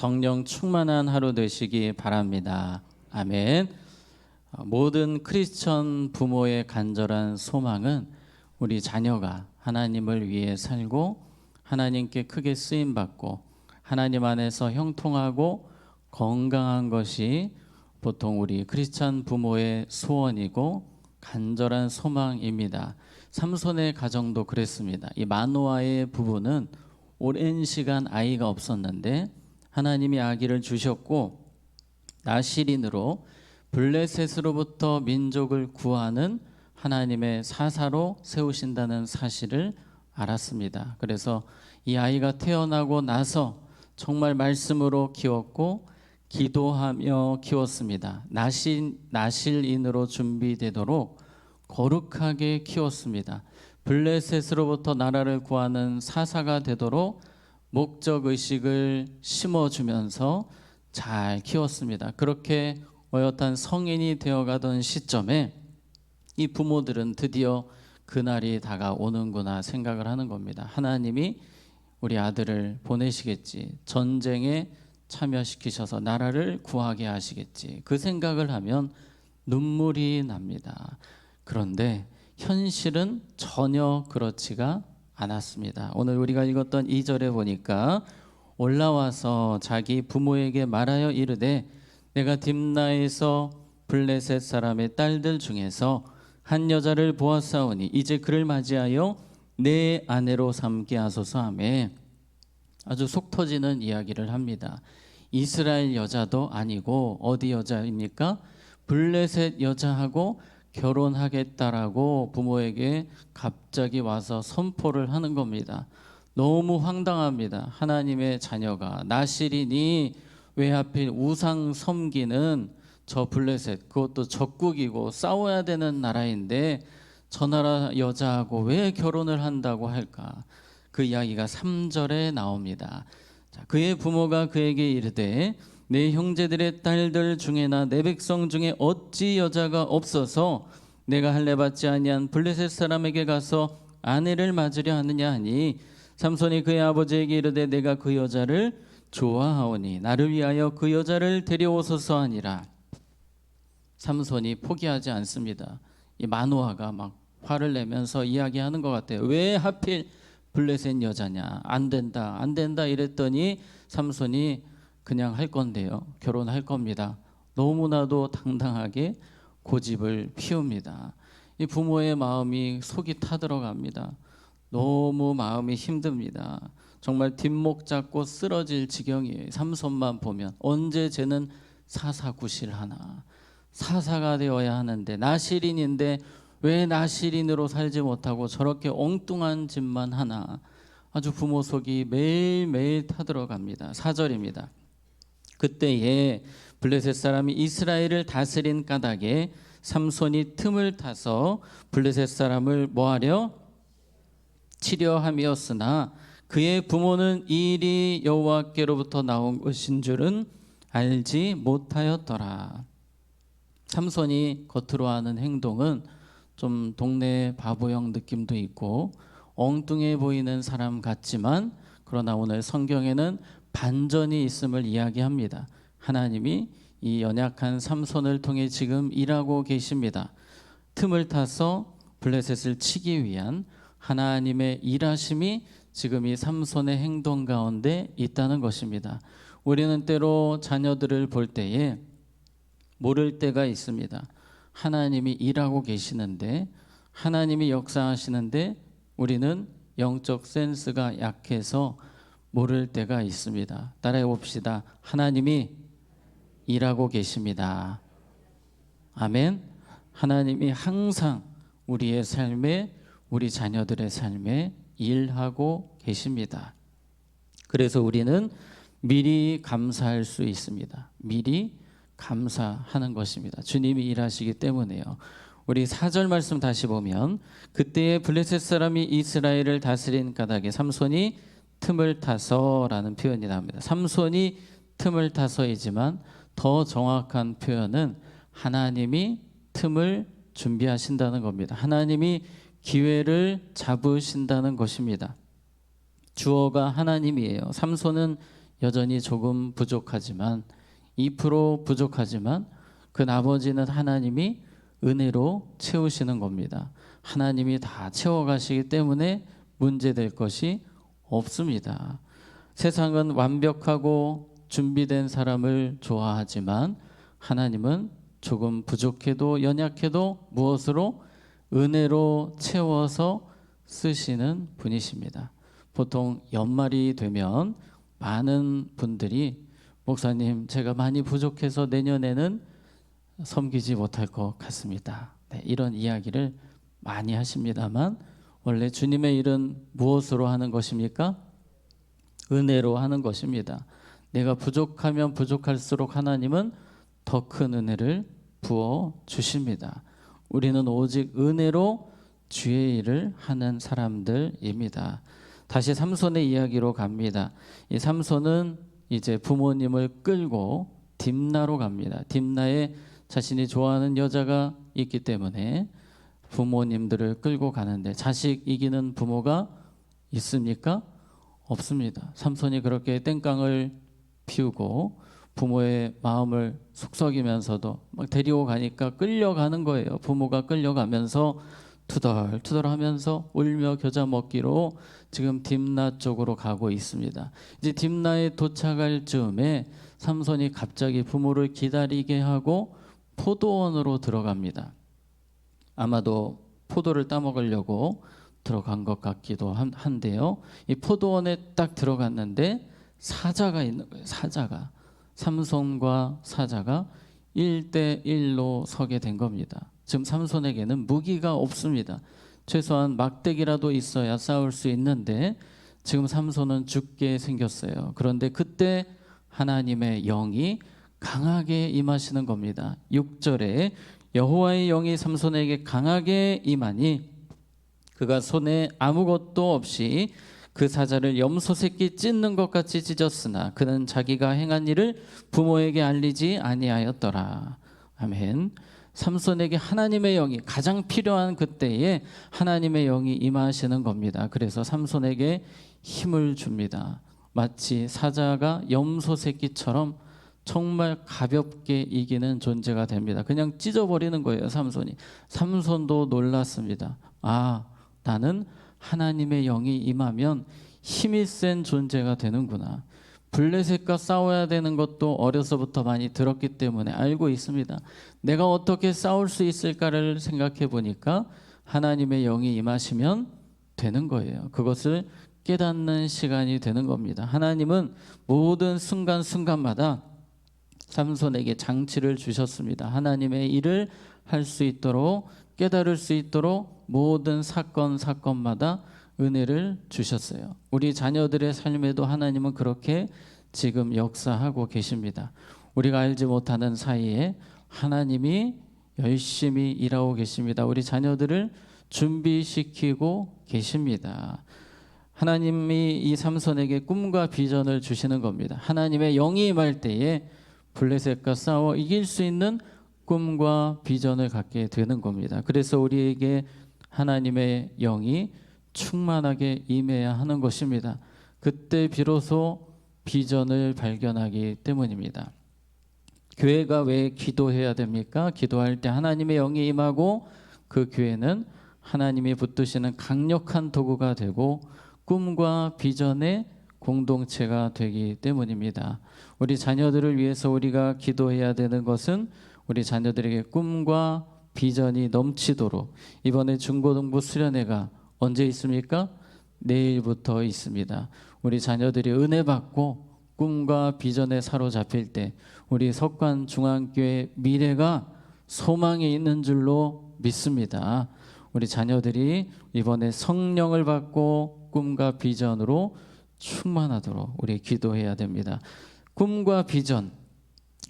성령 충만한 하루 되시기 바랍니다. 아멘. 모든 크리스천 부모의 간절한 소망은 우리 자녀가 하나님을 위해 살고 하나님께 크게 쓰임받고 하나님 안에서 형통하고 건강한 것이 보통 우리 크리스천 부모의 소원이고 간절한 소망입니다. 삼손의 가정도 그랬습니다. 이 마노아의 부부는 오랜 시간 아이가 없었는데 하나님이 아기를 주셨고 나실인으로 블레셋으로부터 민족을 구하는 하나님의 사사로 세우신다는 사실을 알았습니다. 그래서 이 아이가 태어나고 나서 정말 말씀으로 키웠고 기도하며 키웠습니다. 나실인으로 준비되도록 거룩하게 키웠습니다. 블레셋으로부터 나라를 구하는 사사가 되도록 목적의식을 심어주면서 잘 키웠습니다. 그렇게 어엿한 성인이 되어가던 시점에 이 부모들은 드디어 그날이 다가오는구나 생각을 하는 겁니다. 하나님이 우리 아들을 보내시겠지, 전쟁에 참여시키셔서 나라를 구하게 하시겠지, 그 생각을 하면 눈물이 납니다. 그런데 현실은 전혀 그렇지가 않았습니다. 오늘 우리가 읽었던 2절에 보니까 올라와서 자기 부모에게 말하여 이르되 내가 딥나에서 블레셋 사람의 딸들 중에서 한 여자를 보았사오니 이제 그를 맞이하여 내 아내로 삼게 하소서 하매 아주 속 터지는 이야기를 합니다. 이스라엘 여자도 아니고 어디 여자입니까? 블레셋 여자하고 결혼하겠다라고 부모에게 갑자기 와서 선포를 하는 겁니다. 너무 황당합니다. 하나님의 자녀가 나실인이 왜 하필 우상 섬기는 저 블레셋, 그것도 적국이고 싸워야 되는 나라인데 저 나라 여자하고 왜 결혼을 한다고 할까? 그 이야기가 3절에 나옵니다. 자, 그의 부모가 그에게 이르되 내 형제들의 딸들 중에나 내 백성 중에 어찌 여자가 없어서 내가 할례 받지 아니한 블레셋 사람에게 가서 아내를 맞으려 하느냐 하니 삼손이 그의 아버지에게 이르되 내가 그 여자를 좋아하오니 나를 위하여 그 여자를 데려오소서 하니라. 삼손이 포기하지 않습니다. 이 마노아가 막 화를 내면서 이야기하는 것 같아요. 왜 하필 블레셋 여자냐, 안 된다 안 된다 이랬더니 삼손이 그냥 할 건데요, 결혼할 겁니다. 너무나도 당당하게 고집을 피웁니다. 이 부모의 마음이 속이 타들어갑니다. 너무 마음이 힘듭니다. 정말 뒷목 잡고 쓰러질 지경이에요. 삼손만 보면 언제 쟤는 사사구실하나, 사사가 되어야 하는데 나실인인데 왜 나실인으로 살지 못하고 저렇게 엉뚱한 짓만 하나. 아주 부모 속이 매일매일 타들어갑니다. 4절입니다. 그때에 블레셋 사람이 이스라엘을 다스린 까닭에 삼손이 틈을 타서 블레셋 사람을 뭐하려? 치려함이었으나 그의 부모는 이 일이 여호와께로부터 나온 것인 줄은 알지 못하였더라. 삼손이 겉으로 하는 행동은 좀 동네 바보형 느낌도 있고 엉뚱해 보이는 사람 같지만 그러나 오늘 성경에는 반전이 있음을 이야기합니다. 하나님이 이 연약한 삼손을 통해 지금 일하고 계십니다. 틈을 타서 블레셋을 치기 위한 하나님의 일하심이 지금 이 삼손의 행동 가운데 있다는 것입니다. 우리는 때로 자녀들을 볼 때에 모를 때가 있습니다. 하나님이 일하고 계시는데, 하나님이 역사하시는데 우리는 영적 센스가 약해서 모를 때가 있습니다. 따라해 봅시다. 하나님이 일하고 계십니다. 아멘. 하나님이 항상 우리의 삶에, 우리 자녀들의 삶에 일하고 계십니다. 그래서 우리는 미리 감사할 수 있습니다. 미리 감사하는 것입니다. 주님이 일하시기 때문에요. 우리 4절 말씀 다시 보면 그때에 블레셋 사람이 이스라엘을 다스린 까닭에 삼손이 틈을 타서라는 표현이 나옵니다. 삼손이 틈을 타서이지만 더 정확한 표현은 하나님이 틈을 준비하신다는 겁니다. 하나님이 기회를 잡으신다는 것입니다. 주어가 하나님이에요. 삼손은 여전히 조금 부족하지만 2% 부족하지만 그 나머지는 하나님이 은혜로 채우시는 겁니다. 하나님이 다 채워가시기 때문에 문제될 것이 없습니다. 세상은 완벽하고 준비된 사람을 좋아하지만 하나님은 조금 부족해도 연약해도 무엇으로? 은혜로 채워서 쓰시는 분이십니다. 보통 연말이 되면 많은 분들이 목사님, 제가 많이 부족해서 내년에는 섬기지 못할 것 같습니다. 네, 이런 이야기를 많이 하십니다만 원래 주님의 일은 무엇으로 하는 것입니까? 은혜로 하는 것입니다. 내가 부족하면 부족할수록 하나님은 더 큰 은혜를 부어 주십니다. 우리는 오직 은혜로 주의 일을 하는 사람들입니다. 다시 삼손의 이야기로 갑니다. 이 삼손은 이제 부모님을 끌고 딥나로 갑니다. 딥나에 자신이 좋아하는 여자가 있기 때문에 부모님들을 끌고 가는데 자식 이기는 부모가 있습니까? 없습니다. 삼손이 그렇게 땡깡을 피우고 부모의 마음을 속썩이면서도 막 데리고 가니까 끌려가는 거예요. 부모가 끌려가면서 투덜투덜하면서 울며 겨자 먹기로 지금 딥나 쪽으로 가고 있습니다. 이제 딥나에 도착할 즈음에 삼손이 갑자기 부모를 기다리게 하고 포도원으로 들어갑니다. 아마도 포도를 따먹으려고 들어간 것 같기도 한데요. 이 포도원에 딱 들어갔는데 사자가 있는 거예요. 사자가. 삼손과 사자가 1대1로 서게 된 겁니다. 지금 삼손에게는 무기가 없습니다. 최소한 막대기라도 있어야 싸울 수 있는데 지금 삼손은 죽게 생겼어요. 그런데 그때 하나님의 영이 강하게 임하시는 겁니다. 6절에 여호와의 영이 삼손에게 강하게 임하니 그가 손에 아무것도 없이 그 사자를 염소 새끼 찢는 것 같이 찢었으나 그는 자기가 행한 일을 부모에게 알리지 아니하였더라. 아멘. 삼손에게 하나님의 영이 가장 필요한 그때에 하나님의 영이 임하시는 겁니다. 그래서 삼손에게 힘을 줍니다. 마치 사자가 염소 새끼처럼 정말 가볍게 이기는 존재가 됩니다. 그냥 찢어버리는 거예요. 삼손도 놀랐습니다. 아, 나는 하나님의 영이 임하면 힘이 센 존재가 되는구나. 블레셋과 싸워야 되는 것도 어려서부터 많이 들었기 때문에 알고 있습니다. 내가 어떻게 싸울 수 있을까를 생각해 보니까 하나님의 영이 임하시면 되는 거예요. 그것을 깨닫는 시간이 되는 겁니다. 하나님은 모든 순간순간마다 삼손에게 장치를 주셨습니다. 하나님의 일을 할 수 있도록 깨달을 수 있도록 모든 사건마다 은혜를 주셨어요. 우리 자녀들의 삶에도 하나님은 그렇게 지금 역사하고 계십니다. 우리가 알지 못하는 사이에 하나님이 열심히 일하고 계십니다. 우리 자녀들을 준비시키고 계십니다. 하나님이 이 삼손에게 꿈과 비전을 주시는 겁니다. 하나님의 영이 임할 때에 블레셋과 싸워 이길 수 있는 꿈과 비전을 갖게 되는 겁니다. 그래서 우리에게 하나님의 영이 충만하게 임해야 하는 것입니다. 그때 비로소 비전을 발견하기 때문입니다. 교회가 왜 기도해야 됩니까? 기도할 때 하나님의 영이 임하고 그 교회는 하나님이 붙드시는 강력한 도구가 되고 꿈과 비전의 공동체가 되기 때문입니다. 우리 자녀들을 위해서 우리가 기도해야 되는 것은 우리 자녀들에게 꿈과 비전이 넘치도록 이번에 중고등부 수련회가 언제 있습니까? 내일부터 있습니다. 우리 자녀들이 은혜 받고 꿈과 비전에 사로잡힐 때 우리 석관중앙교회 미래가 소망이 있는 줄로 믿습니다. 우리 자녀들이 이번에 성령을 받고 꿈과 비전으로 충만하도록 우리 기도해야 됩니다. 꿈과 비전,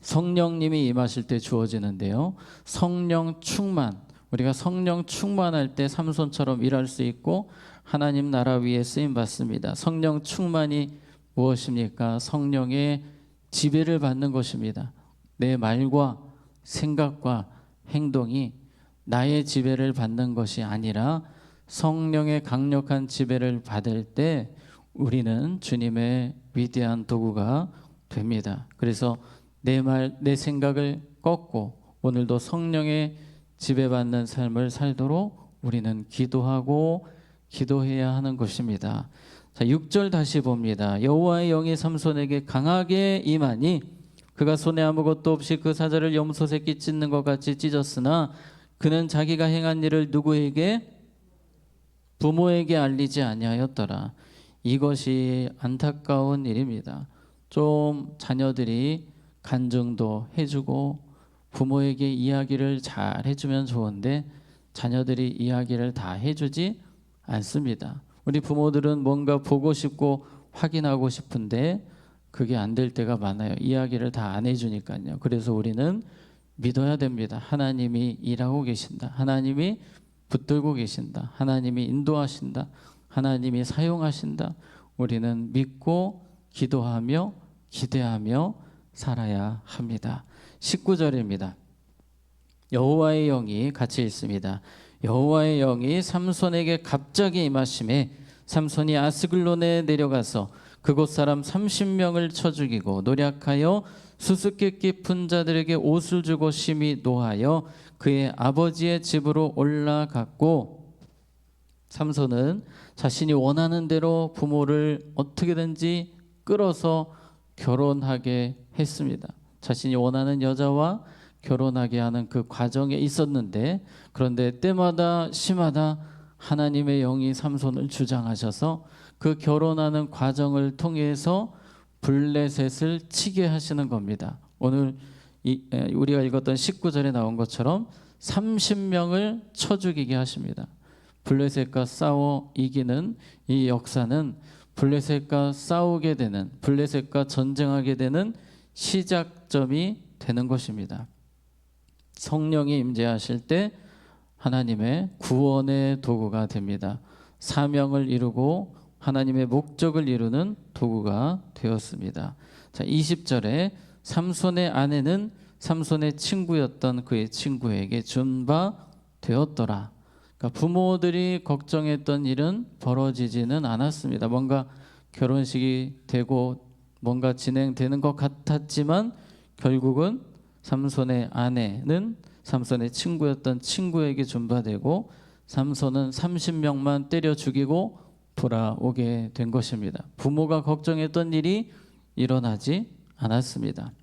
성령님이 임하실 때 주어지는데요. 성령 충만, 우리가 성령 충만할 때 삼손처럼 일할 수 있고 하나님 나라 위에 쓰임 받습니다. 성령 충만이 무엇입니까? 성령의 지배를 받는 것입니다. 내 말과 생각과 행동이 나의 지배를 받는 것이 아니라 성령의 강력한 지배를 받을 때 우리는 주님의 위대한 도구가 됩니다. 그래서 내 말, 내 생각을 꺾고 오늘도 성령의 지배받는 삶을 살도록 우리는 기도하고 기도해야 하는 것입니다. 자, 6절 다시 봅니다. 여호와의 영이 삼손에게 강하게 임하니 그가 손에 아무것도 없이 그 사자를 염소 새끼 찢는 것 같이 찢었으나 그는 자기가 행한 일을 누구에게? 부모에게 알리지 아니하였더라. 이것이 안타까운 일입니다. 좀 자녀들이 간증도 해주고 부모에게 이야기를 잘 해주면 좋은데 자녀들이 이야기를 다 해주지 않습니다. 우리 부모들은 뭔가 보고 싶고 확인하고 싶은데 그게 안 될 때가 많아요. 이야기를 다 안 해주니까요. 그래서 우리는 믿어야 됩니다. 하나님이 일하고 계신다. 하나님이 붙들고 계신다. 하나님이 인도하신다. 하나님이 사용하신다. 우리는 믿고 기도하며 기대하며 살아야 합니다. 19절입니다. 여호와의 영이 같이 있습니다. 여호와의 영이 삼손에게 갑자기 임하심에 삼손이 아스글론에 내려가서 그곳 사람 30명을 쳐 죽이고 노략하여 수수께 깊은 자들에게 옷을 주고 심히 노하여 그의 아버지의 집으로 올라갔고, 삼손은 자신이 원하는 대로 부모를 어떻게든지 끌어서 결혼하게 했습니다. 자신이 원하는 여자와 결혼하게 하는 그 과정에 있었는데, 그런데 때마다 시마다 하나님의 영이 삼손을 주장하셔서 그 결혼하는 과정을 통해서 블레셋을 치게 하시는 겁니다. 오늘 우리가 읽었던 19절에 나온 것처럼 30명을 쳐 죽이게 하십니다. 블레셋과 싸워 이기는 이 역사는 블레셋과 싸우게 되는, 블레셋과 전쟁하게 되는 시작점이 되는 것입니다. 성령이 임재하실 때 하나님의 구원의 도구가 됩니다. 사명을 이루고 하나님의 목적을 이루는 도구가 되었습니다. 자, 20절에 삼손의 아내는 삼손의 친구였던 그의 친구에게 준 바 되었더라. 그러니까 부모들이 걱정했던 일은 벌어지지는 않았습니다. 뭔가 결혼식이 되고 뭔가 진행되는 것 같았지만 결국은 삼손의 아내는 삼손의 친구였던 친구에게 준 바 되고 삼손은 30명만 때려 죽이고 돌아오게 된 것입니다. 부모가 걱정했던 일이 일어나지 않았습니다.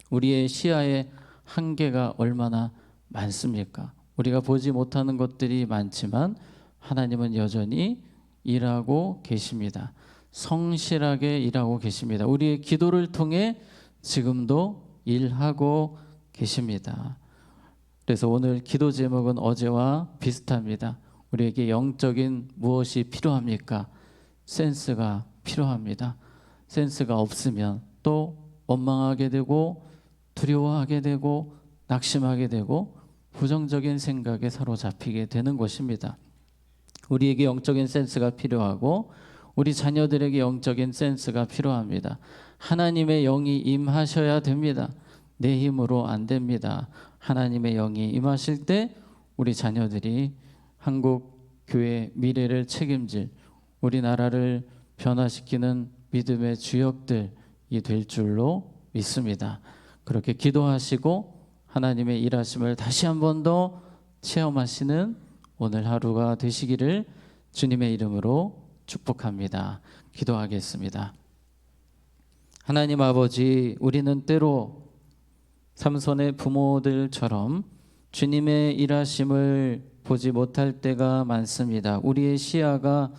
우리의 시야의 한계가 얼마나 많습니까? 우리가 보지 못하는 것들이 많지만 하나님은 여전히 일하고 계십니다. 성실하게 일하고 계십니다. 우리의 기도를 통해 지금도 일하고 계십니다. 그래서 오늘 기도 제목은 어제와 비슷합니다. 우리에게 영적인 무엇이 필요합니까? 센스가 필요합니다. 센스가 없으면 또 원망하게 되고 두려워하게 되고 낙심하게 되고 부정적인 생각에 사로잡히게 되는 것입니다. 우리에게 영적인 센스가 필요하고 우리 자녀들에게 영적인 센스가 필요합니다. 하나님의 영이 임하셔야 됩니다. 내 힘으로 안 됩니다. 하나님의 영이 임하실 때 우리 자녀들이 한국 교회 미래를 책임질, 우리나라를 변화시키는 믿음의 주역들이 될 줄로 믿습니다. 그렇게 기도하시고 하나님의 일하심을 다시 한 번 더 체험하시는 오늘 하루가 되시기를 주님의 이름으로 축복합니다. 기도하겠습니다. 하나님 아버지, 우리는 때로 삼손의 부모들처럼 주님의 일하심을 보지 못할 때가 많습니다. 우리의 시야가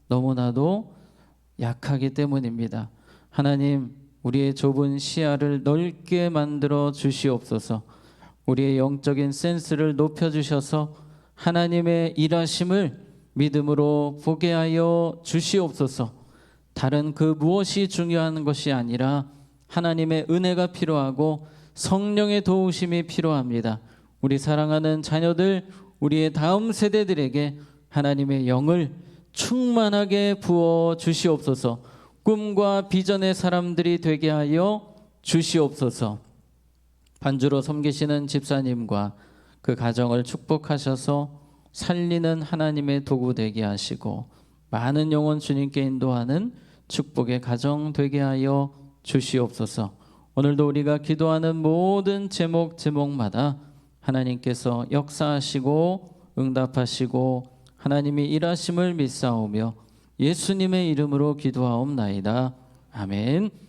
너무나도 약하기 때문입니다. 하나님, 우리의 좁은 시야를 넓게 만들어 주시옵소서. 우리의 영적인 센스를 높여 주셔서 하나님의 일하심을 믿음으로 보게 하여 주시옵소서. 다른 그 무엇이 중요한 것이 아니라 하나님의 은혜가 필요하고 성령의 도우심이 필요합니다. 우리 사랑하는 자녀들, 우리의 다음 세대들에게 하나님의 영을 충만하게 부어 주시옵소서. 꿈과 비전의 사람들이 되게 하여 주시옵소서. 반주로 섬기시는 집사님과 그 가정을 축복하셔서 살리는 하나님의 도구 되게 하시고 많은 영혼 주님께 인도하는 축복의 가정 되게 하여 주시옵소서. 오늘도 우리가 기도하는 모든 제목마다 하나님께서 역사하시고 응답하시고 하나님이 일하심을 믿사오며 예수님의 이름으로 기도하옵나이다. 아멘.